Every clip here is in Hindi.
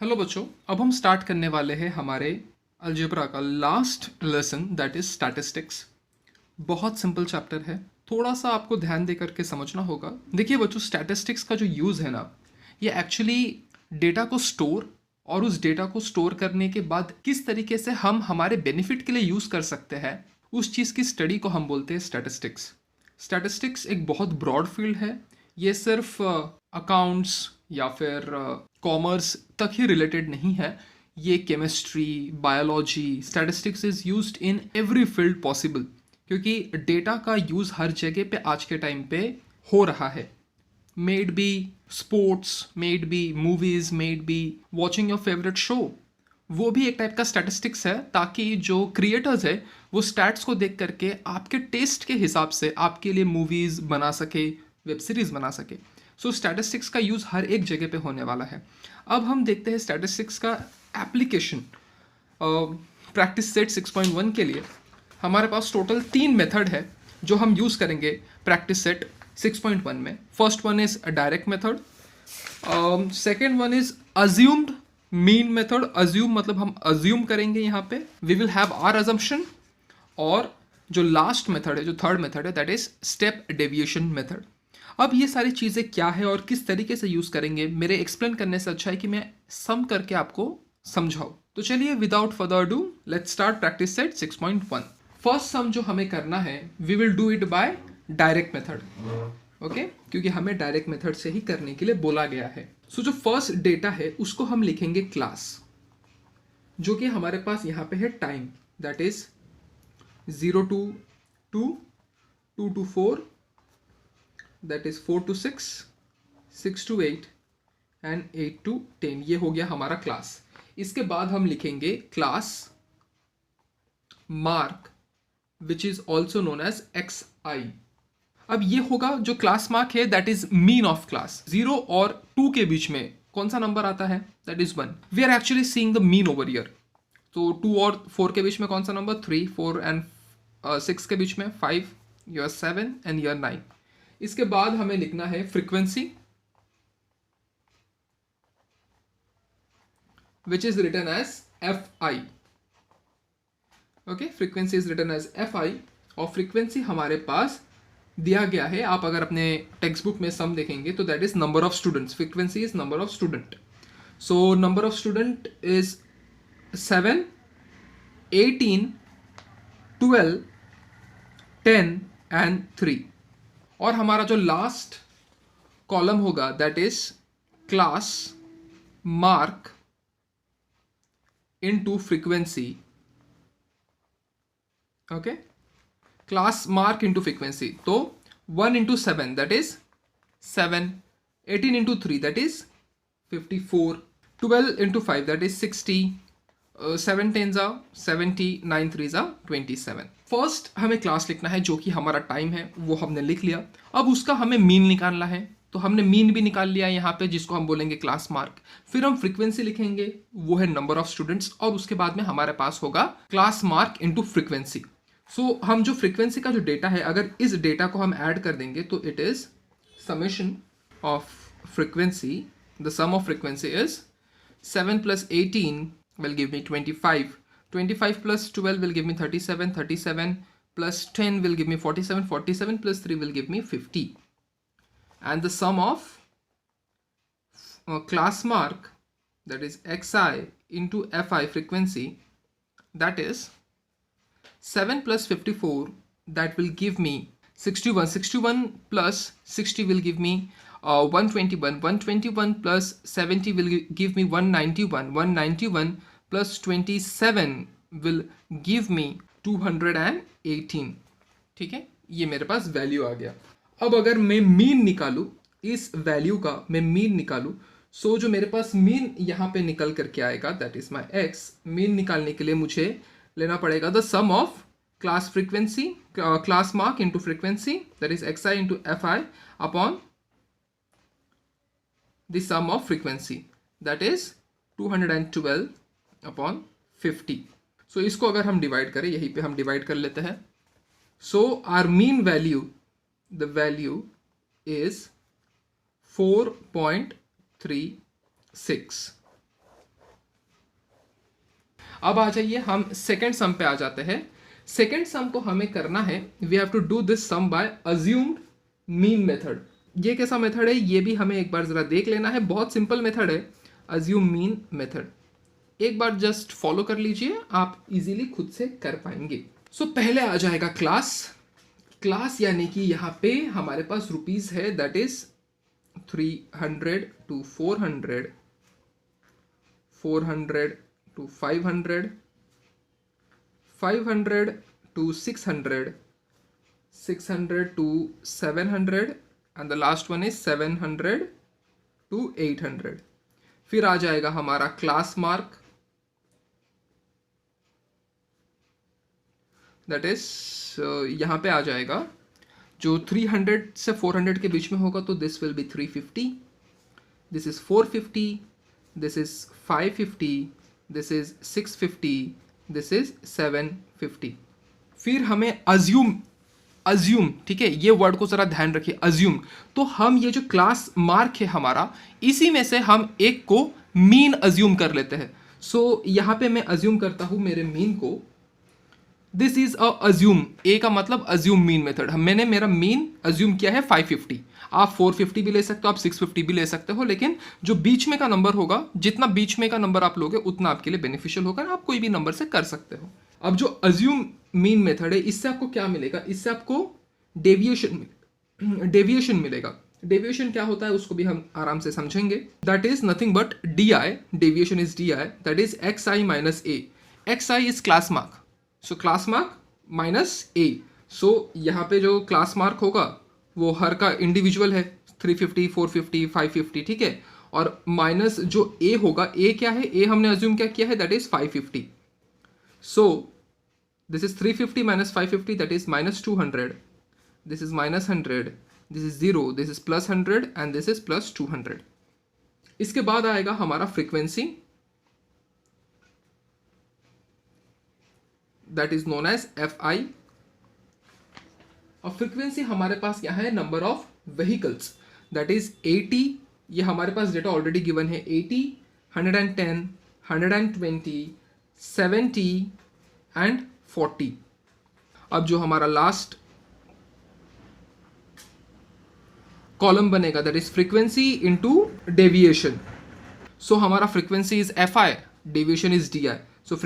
हेलो बच्चों, अब हम स्टार्ट करने वाले हैं हमारे अलजेब्रा का last lesson that is statistics. बहुत सिंपल चैप्टर है, थोड़ा सा आपको ध्यान दे करके समझना होगा। देखिए बच्चों, स्टैटिस्टिक्स का जो यूज़ है ना, ये एक्चुअली डेटा को स्टोर और उस डेटा को स्टोर करने के बाद किस तरीके से हम हमारे बेनिफिट के लिए यूज़ कर सकते हैं, उस चीज़ की स्टडी को हम बोलते हैं स्टैटिस्टिक्स। स्टैटिस्टिक्स एक बहुत ब्रॉड फील्ड है। ये सिर्फ अकाउंट्स या फिर कॉमर्स तक ही रिलेटेड नहीं है। ये chemistry, biology, statistics is used in every field possible, क्योंकि डेटा का यूज़ हर जगह पे आज के टाइम पे हो रहा है। Maybe sports, maybe movies, maybe watching your favourite show, वो भी एक टाइप का स्टैटिस्टिक्स है, ताकि जो क्रिएटर्स है वो स्टैट्स को देख करके आपके टेस्ट के हिसाब से आपके लिए मूवीज़ बना सके, वेब सीरीज़ बना सके। सो स्टैटिस्टिक्स का यूज़ हर एक जगह पे होने वाला है। अब हम देखते हैं स्टैटिस्टिक्स का एप्लीकेशन। प्रैक्टिस सेट 6.1 के लिए हमारे पास टोटल 3 मेथड है जो हम यूज़ करेंगे प्रैक्टिस सेट 6.1 में। First one is direct method, second one is assumed mean method. Assume मतलब हम अज्यूम करेंगे, यहाँ पे we will have our assumption. और जो लास्ट मेथड है, जो थर्ड मेथड है, that is step deviation method. अब ये सारी चीज़ें क्या है और किस तरीके से यूज़ करेंगे, मेरे एक्सप्लेन करने से अच्छा है कि मैं सम करके आपको समझाऊँ। तो चलिए without further do let's start practice set 6.1। First sum जो हमें करना है, we will do it by direct method. Okay, क्योंकि हमें डायरेक्ट मेथड से ही करने के लिए बोला गया है। सो जो फर्स्ट डेटा है उसको हम लिखेंगे क्लास, जो कि हमारे पास यहाँ पे है time, that is 0 to 2, 2 to 4, that is 4 to 6, 6 to 8 and 8 to 10। ये हो गया हमारा क्लास। इसके बाद हम लिखेंगे class mark which is also known as xi। अब ये होगा जो क्लास मार्क है, that is mean of class. 0 और 2 के बीच में कौन सा नंबर आता है, that is 1। We are actually seeing the mean over here. तो 2 और 4 के बीच में कौन सा नंबर, 3, 4 एंड 6 के बीच में 5, यूर 7 एंड यूर 9। इसके बाद हमें लिखना है frequency which is written as fi। Okay, frequency is written as fi। और फ्रीक्वेंसी हमारे पास दिया गया है, आप अगर अपने टेक्स्ट बुक में सम देखेंगे तो that is number of students. Frequency is number of student. So number of student is 7, 18, 12, 10 and 3। और हमारा जो लास्ट कॉलम होगा that is class mark into frequency. Okay, class mark into frequency. तो 1 into 7 that is 7, 18 into 3 that is 54, 12 into 5 that is 60, 7 10s are 70, 9 3s are 27। First हमें क्लास लिखना है, जो कि हमारा टाइम है, वो हमने लिख लिया। अब उसका हमें मीन निकालना है, तो हमने मीन भी निकाल लिया यहाँ पे, जिसको हम बोलेंगे क्लास मार्क। फिर हम फ्रीक्वेंसी लिखेंगे, वो है नंबर ऑफ स्टूडेंट्स। और उसके बाद में हमारे पास होगा क्लास मार्क इनटू फ्रीक्वेंसी। सो हम जो फ्रीक्वेंसी का जो डेटा है, अगर इस डेटा को हम ऐड कर देंगे तो it is summation of frequency. The sum of frequency is 7 plus 18 will give me 25, 25 plus 12 will give me 37, 37 plus 10 will give me 47, 47 plus 3 will give me 50। And the sum of class mark, that is xi into fi frequency, that is 7 plus 54, that will give me 61, 61 plus 60 will give me 121, 121 plus 70 will give me 191, 191 plus 27 will give me 218। ठीक है, ये मेरे पास वैल्यू आ गया। अब अगर मैं मीन निकालूं, इस वैल्यू का मैं मीन निकालूं, सो जो मेरे पास मीन यहाँ पे निकल करके आएगा that is my x. Mean निकालने के लिए मुझे लेना पड़ेगा the sum of class frequency, class mark into frequency, that is x i into f i upon the sum of frequency, that is 212 upon 50। So इसको अगर हम डिवाइड करें, यहीं पे हम डिवाइड कर लेते हैं। So our mean value, the value is 4.36। अब आ जाइए हम सेकेंड सम पे आ जाते हैं। सेकेंड सम को हमें करना है, we have to do this sum by assumed mean method. ये कैसा मेथड है ये भी हमें एक बार जरा देख लेना है। बहुत सिंपल मेथड है अज्यूम मीन मेथड। एक बार जस्ट फॉलो कर लीजिए, आप इजीली खुद से कर पाएंगे। सो पहले आ जाएगा क्लास यानी कि यहाँ पे हमारे पास रुपीज है, that is 300 to 400, 400 to 500, 500 to 600, 600 to 700 and the last one is 700 to 800। फिर आ जाएगा हमारा क्लास मार्क, दैट इज यहाँ पे आ जाएगा जो 300 से 400 के बीच में होगा तो this will be 350, this is 450, this is 550, this is 650, this is 750। फिर हमें अज्यूम, ठीक है, ये वर्ड को जरा ध्यान रखिए, अज्यूम। तो हम ये जो क्लास मार्क है हमारा, इसी में से हम एक को मीन अज्यूम कर लेते हैं। सो यहाँ पे मैं अज्यूम करता हूँ मेरे मीन को, दिस इज अ अज्यूम, ए का मतलब अज्यूम मीन मेथड। मैंने मेरा मीन अज्यूम किया है 550, आप 450 भी ले सकते हो, आप 650 भी ले सकते हो, लेकिन जो बीच में का नंबर होगा, जितना बीच में का नंबर आप लोगे उतना आपके लिए बेनिफिशियल होगा, आप कोई भी नंबर से कर सकते हो। अब जो अज्यूम मीन मेथड है, इससे आपको क्या मिलेगा, इससे आपको डेविएशन मिलेगा। डेविएशन क्या होता है उसको भी हम आराम से समझेंगे। That is nothing but d i, deviation is d i, that is x i minus a. X i is class mark, so class mark minus a. So यहाँ पे जो क्लास मार्क होगा वो हर का इंडिविजुअल है, 350, 450, 550, ठीक है। और माइनस जो ए होगा, ए क्या है, ए हमने अज्यूम क्या किया है, that is 550। So this is 350 minus 550, that is minus 200, this is minus 100, this is 0, this is plus 100 and this is plus 200। इसके बाद आएगा हमारा frequency, that is known as f i. और फ्रीक्वेंसी हमारे पास क्या है, number of vehicles, that is 80। ये हमारे पास डेटा ऑलरेडी गिवन है, 80, 110, 120, 70 एंड 40। अब जो हमारा लास्ट कॉलम बनेगा, that is frequency into deviation. So हमारा frequency is f i, deviation is d i. So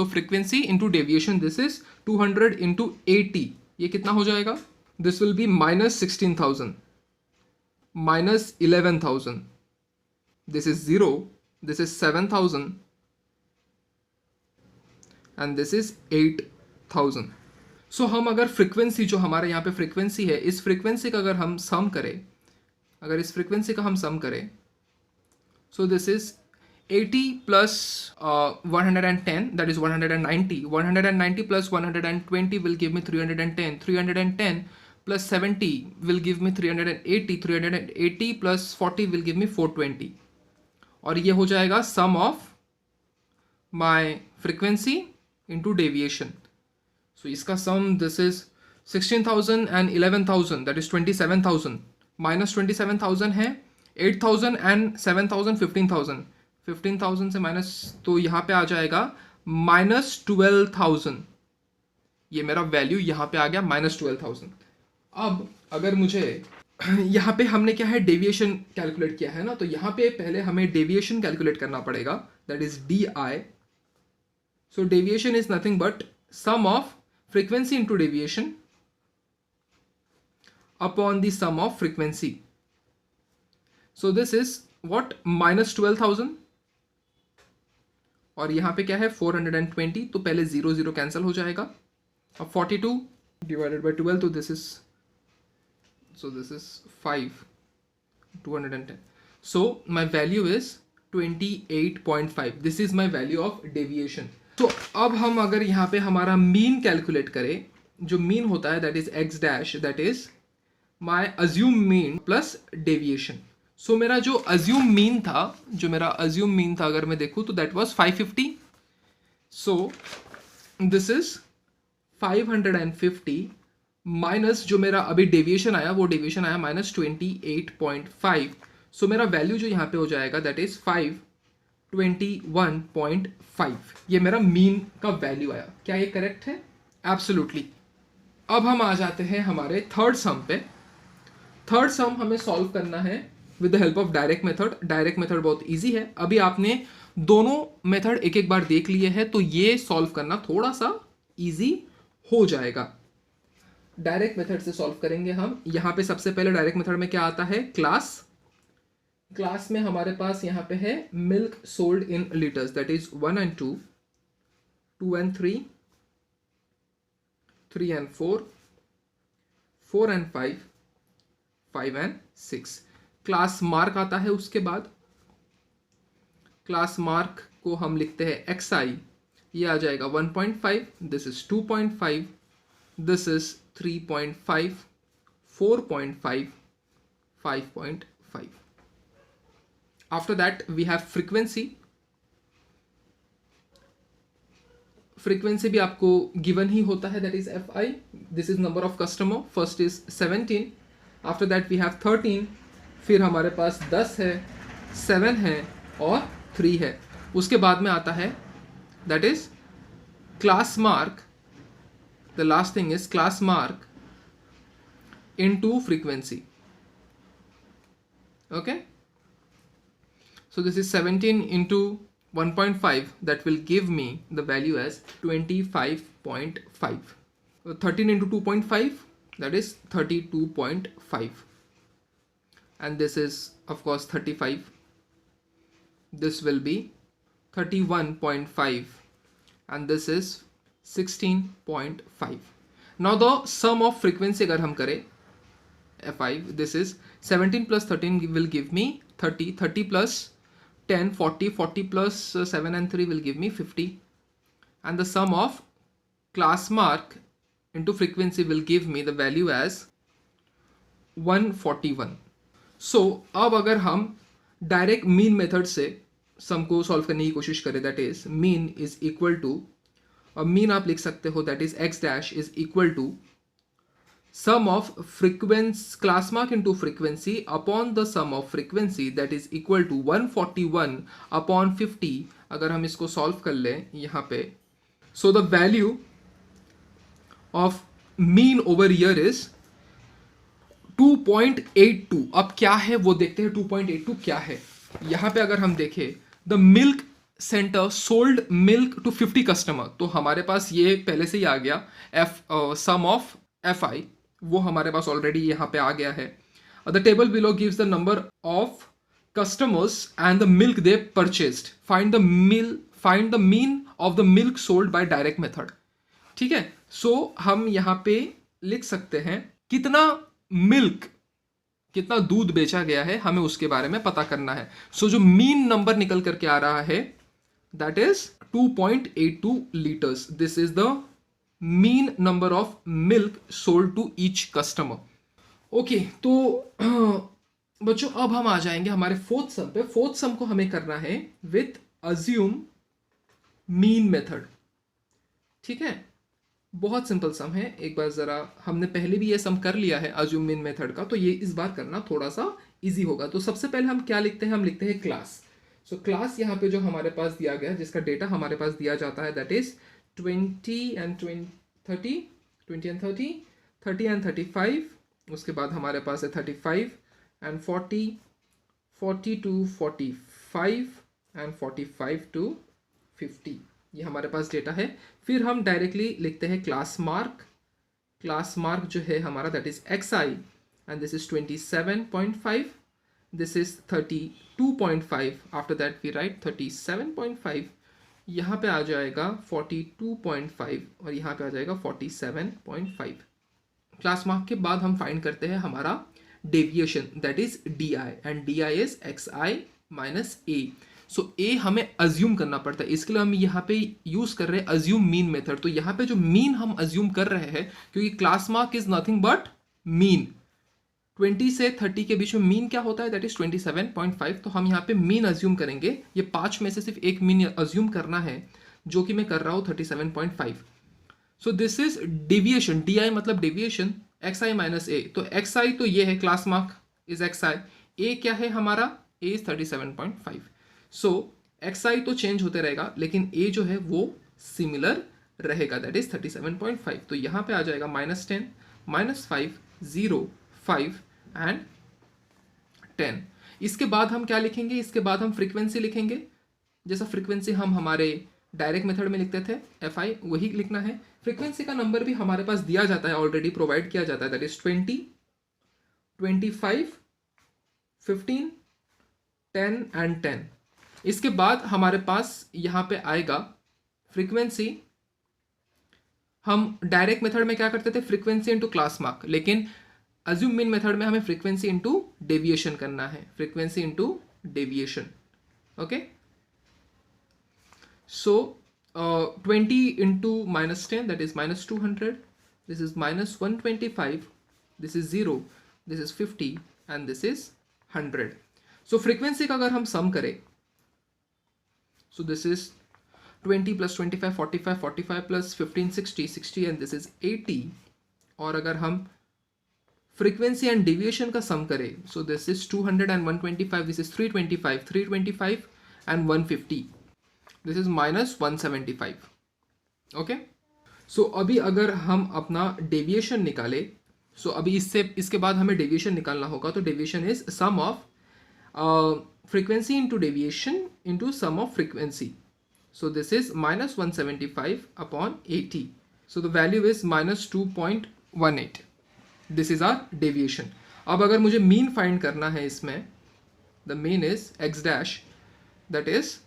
frequency into deviation, this is 200 into 80, ये कितना हो जाएगा, this will be minus 16,000, minus 11,000, this is 0, this is 7,000 and this is 8,000। So हम अगर फ्रीक्वेंसी, जो हमारे यहाँ पे फ्रीक्वेंसी है, इस फ्रीक्वेंसी का अगर हम सम करें, अगर इस फ्रीक्वेंसी का हम सम करें, so this is 80 plus 110, that is 190, 190 plus 120 will give me 310, 310 plus 70 will give me 380, 380 plus 40 will give me 420। और ये हो जाएगा sum of my frequency into deviation। so इसका sum, this is 16,000 and 11,000, that is 27,000, minus 27,000 है, 8,000 and 7,000, 15,000, 15,000 से माइनस, तो यहाँ पे आ जाएगा माइनस 12,000। ये मेरा वैल्यू यहाँ पे आ गया माइनस 12,000। अब अगर मुझे यहाँ पे हमने क्या है, डेविएशन कैलकुलेट किया है ना, तो यहाँ पे पहले हमें डेविएशन कैलकुलेट करना पड़ेगा, that is d i. So deviation is nothing but sum of frequency into deviation upon the sum of frequency. So this is what, minus 12,000, और यहाँ पे क्या है 420, तो पहले 0 0 कैंसिल हो जाएगा। अब 42 डिवाइडेड बाई 12, तो this is 5, 210। So my value is 28.5, this is my value of deviation. तो अब हम अगर यहाँ पे हमारा मीन कैलकुलेट करें, जो मीन होता है that is x dash, that is my assume mean plus deviation. So मेरा जो अज्यूम मीन था, अगर मैं देखूँ तो that was 550। So this is 550 minus जो मेरा अभी डेविएशन आया, वो डेविएशन आया माइनस 28.5। सो मेरा वैल्यू जो यहाँ पे हो जाएगा दैट इज 5 21.5, ये मेरा मीन का वैल्यू आया। क्या ये करेक्ट है? एब्सोल्युटली। अब हम आ जाते हैं हमारे थर्ड सम पे। थर्ड सम हमें सॉल्व करना है with the help of direct method. Direct method बहुत इजी है, अभी आपने दोनों मेथड एक एक बार देख लिए हैं, तो ये सॉल्व करना थोड़ा सा इजी हो जाएगा। डायरेक्ट मेथड से सॉल्व करेंगे हम। यहाँ पे सबसे पहले डायरेक्ट मेथड में क्या आता है? क्लास में हमारे पास यहाँ पे है milk sold in litres, that is 1 and 2, 2 and 3, 3 and 4, 4 and 5, 5 and 6। Class mark आता है उसके बाद। क्लास मार्क को हम लिखते हैं xi, ये आ जाएगा 1.5, this is 2.5, this is 3.5, 4.5, 5.5। After that we have frequency। frequency भी आपको given ही होता है, that is fi। this is number of customer, first is 17, after that we have 13, फिर हमारे पास 10 है, 7 है और 3 है। उसके बाद में आता है that is class mark, the last thing is class mark into frequency, okay। So this is 17 into 1.5, that will give me the value as 25.5. 13 into 2.5, that is 32.5, and this is of course 35, this will be 31.5, and this is 16.5। now the sum of frequency अगर हम करें f5, this is 17 plus 13 will give me 30, 30 plus 10, 40, 40 plus 7 and 3 will give me 50, and the sum of class mark into frequency will give me the value as 141। so अब अगर हम डायरेक्ट मीन मेथड से सम को सॉल्व करने की कोशिश करें, that is mean is equal to, और मीन आप लिख सकते हो that is x dash is equal to sum of frequency class mark into frequency upon the sum of frequency, that is equal to 141 upon 50। अगर हम इसको सॉल्व कर लें यहाँ पे, so the value of mean over here is 2.82। अब क्या है वो देखते हैं, 2.82 क्या है। यहाँ पे अगर हम देखें the milk center sold milk to 50 customer, तो हमारे पास ये पहले से ही आ गया sum of fi, वो हमारे पास ऑलरेडी यहाँ पे आ गया है। The table below gives the number of customers and the milk they purchased, find the mean of the milk sold by direct method. ठीक है, सो हम यहाँ पे लिख सकते हैं कितना मिल्क, कितना दूध बेचा गया है, हमें उसके बारे में पता करना है। सो जो मीन नंबर निकल करके आ रहा है that is 2.82 litres, this is the mean number of milk sold to each customer. Okay, तो बच्चों अब हम आ जाएंगे हमारे फोर्थ सम पे। फोर्थ सम को हमें करना है विथ अज्यूम मीन मेथड। ठीक है, बहुत सिंपल सम है, एक बार जरा, हमने पहले भी ये सम कर लिया है अज्यूम मीन मेथड का, तो ये इस बार करना थोड़ा सा इजी होगा। तो सबसे पहले हम क्या लिखते हैं, हम लिखते हैं क्लास। सो क्लास यहाँ पे जो हमारे पास दिया गया, जिसका डेटा हमारे पास दिया जाता है that is 20 and 30, 20 and 30, 30 and 35, उसके बाद हमारे पास है 35 and 40, 40 to 45 and 45 to 50, ये हमारे पास डेटा है। फिर हम डायरेक्टली लिखते हैं क्लास मार्क। क्लास मार्क जो है हमारा that is xi and this is 27.5, this is 32.5, after that we write 37.5, यहाँ पे आ जाएगा 42.5 और यहाँ पे आ जाएगा 47.5। क्लास मार्क के बाद हम फाइंड करते हैं हमारा deviation that is d i, and d i is xi minus a. So a हमें अज्यूम करना पड़ता है, इसके लिए हम यहाँ पे यूज कर रहे हैं अज्यूम मीन मेथड। तो यहाँ पे जो मीन हम अज्यूम कर रहे हैं, क्योंकि class mark is nothing but mean, 20 से 30 के बीच में मीन क्या होता है दैट इज 27.5, तो हम यहाँ पे मीन अज्यूम करेंगे। ये 5 में से सिर्फ एक मीन अज्यूम करना है, जो कि मैं कर रहा हूँ 37.5। सो this is deviation, D I मतलब डेविएशन, एक्स आई माइनस ए। तो एक्स आई तो ये है, क्लास मार्क इज एक्स आई, ए क्या है हमारा, ए इज 37.5। सो XI तो चेंज होते रहेगा लेकिन A जो है वो सिमिलर रहेगा, दैट इज 37.5। तो यहाँ पे आ जाएगा -10, -5, 0, 5 एंड 10। इसके बाद हम क्या लिखेंगे, इसके बाद हम फ्रीक्वेंसी लिखेंगे, जैसा फ्रीक्वेंसी हम हमारे डायरेक्ट मेथड में लिखते थे FI, वही लिखना है। फ्रीक्वेंसी का नंबर भी हमारे पास दिया जाता है, ऑलरेडी प्रोवाइड किया जाता है, दैट इज 20, 25, 15, 10 एंड 10। इसके बाद हमारे पास यहाँ पे आएगा फ्रीक्वेंसी। हम डायरेक्ट मेथड में क्या करते थे, फ्रीक्वेंसी इंटू क्लास मार्क, लेकिन अज्यूम मीन मेथड में हमें फ्रीक्वेंसी इंटू डेविएशन करना है, frequency into deviation. Okay, so 20 into -10 that is -200, this is -125, this is 0, this is 50 and this is 100। So frequency का अगर हम सम करें, so this is 20 plus 25 45, 45 plus 15 60, 60 and this is 80। और अगर हम फ्रीक्वेंसी एंड डेविएशन का सम करें, so this is 200 and 125, this is 325, 325 and 150, this is -175। Okay, सो अभी अगर हम अपना डेविएशन निकाले, सो अभी इसके बाद हमें डेविएशन निकालना होगा, तो deviation is sum of frequency into deviation into sum of frequency. So this is -175 upon 80. So the value is -2.18. This is our deviation. अब अगर मुझे mean find करना है इसमें, the mean is x dash, that is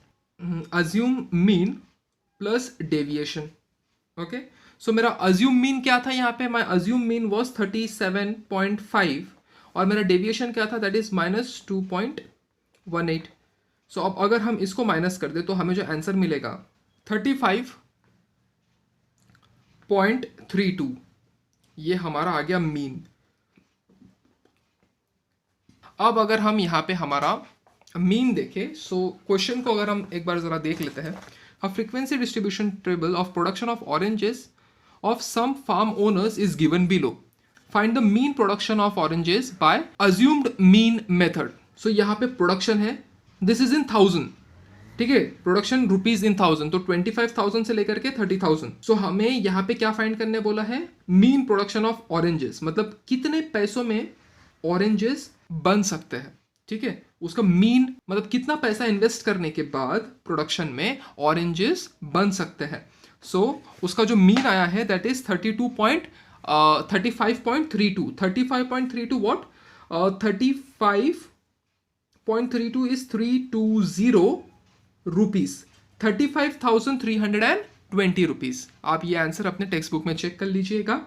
assume mean plus deviation. Okay, so मेरा assume mean क्या था यहाँ पे, my assume mean was 37.5 और मेरा deviation क्या था, that is -2.18। सो अब अगर हम इसको माइनस कर दे तो हमें जो आंसर मिलेगा 35.32, ये हमारा आ गया मीन। अब अगर हम यहाँ पे हमारा मीन देखें, सो क्वेश्चन को अगर हम एक बार जरा देख लेते हैं, a frequency distribution table of production of oranges of some farm owners is given below, find the mean production of oranges by assumed mean method. So यहाँ पे प्रोडक्शन है, दिस इज इन 1000, ठीक है, प्रोडक्शन रुपीज इन 1000, तो 25,000 से लेकर के 30,000। सो हमें यहाँ पे क्या फाइंड करने बोला है, मीन प्रोडक्शन ऑफ ऑरेंजेस, मतलब कितने पैसों में ऑरेंजेस बन सकते हैं, ठीक है, उसका मीन मतलब कितना पैसा इन्वेस्ट करने के बाद प्रोडक्शन में ऑरेंजेस बन सकते हैं। सो उसका जो मीन आया है that is 35.32 what, 35.32 is 320 rupees, 35,320 rupees. आप ये आंसर अपने टेक्स्ट बुक में चेक कर लीजिएगा।